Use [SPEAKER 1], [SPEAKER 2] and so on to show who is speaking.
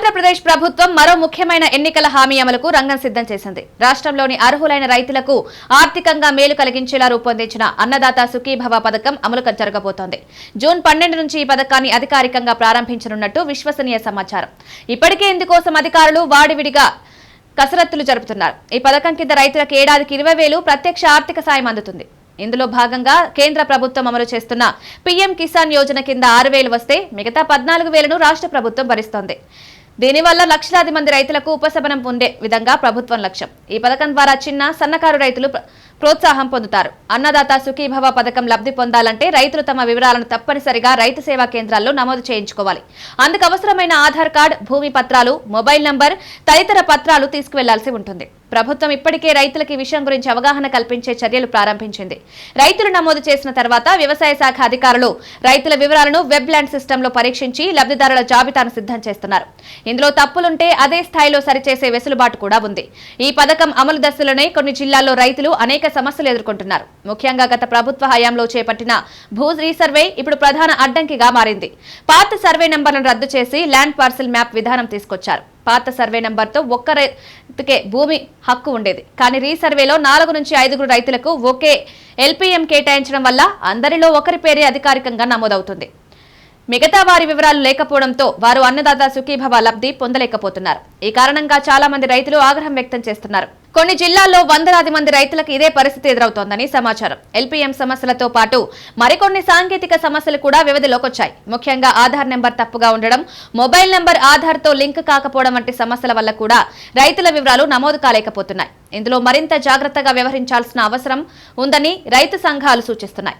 [SPEAKER 1] ఆంధ్రప్రదేశ్ ప్రభుత్వం మరో ముఖ్యమైన ఎన్నికల హామీ అమలుకు రంగం సిద్ధం చేసింది. రాష్ట్రంలోని అర్హులైన రైతులకు ఆర్థికంగా మేలు కలిగించేలా రూపొందించిన అన్నదాత సుఖీభవ పథకం అమలు జరగబోతోంది. జూన్ 12 నుంచి ఈ పథకాన్ని అధికారికంగా ప్రారంభించనున్నట్టు విశ్వసనీయ సమాచారం. ఇప్పటికే ఇందుకోసం అధికారులు వాడివిడిగా కసరత్తులు జరుపుతున్నారు. ఈ పథకం కింద రైతులకు ఏడాదికి 20,000 ప్రత్యక్ష ఆర్థిక సాయం అందుతుంది. ఇందులో భాగంగా కేంద్ర ప్రభుత్వం అమలు చేస్తున్న పీఎం కిసాన్ యోజన కింద 6,000 వస్తే మిగతా 14,000ను రాష్ట్ర ప్రభుత్వం భరిస్తోంది. దీనివల్ల లక్షలాది మంది రైతులకు ఉపశమనం పొందే విధంగా ప్రభుత్వం లక్ష్యం. ఈ పథకం ద్వారా చిన్న సన్నకారు రైతులు ప్రోత్సాహం పొందుతారు. అన్నదాత సుఖీభవ పథకం లబ్ధి పొందాలంటే రైతులు తమ వివరాలను తప్పనిసరిగా రైతు సేవా కేంద్రాల్లో నమోదు చేయించుకోవాలి. అందుకు అవసరమైన ఆధార్ కార్డు, భూమి పత్రాలు, మొబైల్ నంబర్ తదితర పత్రాలు తీసుకువెళ్లాల్సి ఉంటుంది. ప్రభుత్వం ఇప్పటికే రైతులకు ఈ విషయం గురించి అవగాహన కల్పించే చర్యలు ప్రారంభించింది. రైతులు నమోదు చేసిన తర్వాత వ్యవసాయ శాఖ అధికారులు రైతుల వివరాలను వెబ్ ల్యాండ్ సిస్టంలో పరీక్షించి లబ్ధిదారుల జాబితాను సిద్ధం చేస్తున్నారు. ఇందులో తప్పులుంటే అదే స్థాయిలో సరిచేసే వెసులుబాటు కూడా ఉంది. ఈ పథకం అమలు దశలోనే కొన్ని జిల్లాల్లో రైతులు అనేక సమస్యలు ఎదుర్కొంటున్నారు. ముఖ్యంగా గత ప్రభుత్వ హయాంలో చేపట్టిన భూ రీసర్వే ఇప్పుడు ప్రధాన అడ్డంకిగా మారింది. పాత సర్వే నంబర్లను రద్దు చేసి ల్యాండ్ పార్సిల్ మ్యాప్ విధానం తీసుకొచ్చారు. పాత సర్వే నంబర్తో ఒక్క రైతుకే భూమి హక్కు ఉండేది. కానీ రీసర్వేలో 4 నుంచి 5 రైతులకు ఒకే ఎల్పీఎం కేటాయించడం వల్ల అందరిలో ఒకరి పేరే అధికారికంగా నమోదవుతుంది. మిగతా వారి వివరాలు లేకపోవడంతో వారు అన్నదాత సుఖీభవ లబ్ధి పొందలేకపోతున్నారు. ఈ కారణంగా చాలా మంది రైతులు ఆగ్రహం వ్యక్తం చేస్తున్నారు. కొన్ని జిల్లాల్లో వందలాది మంది రైతులకు ఇదే పరిస్థితి ఎదురవుతోందని సమాచారం. ఎల్పీఎం సమస్యలతో పాటు మరికొన్ని సాంకేతిక సమస్యలు కూడా వ్యవధిలోకొచ్చాయి. ముఖ్యంగా ఆధార్ నెంబర్ తప్పుగా ఉండడం, మొబైల్ నెంబర్ ఆధార్తో లింక్ కాకపోవడం వంటి సమస్యల వల్ల కూడా రైతుల వివరాలు నమోదు కాలేకపోతున్నాయి. ఇందులో మరింత జాగ్రత్తగా వ్యవహరించాల్సిన అవసరం ఉందని రైతు సంఘాలు సూచిస్తున్నాయి.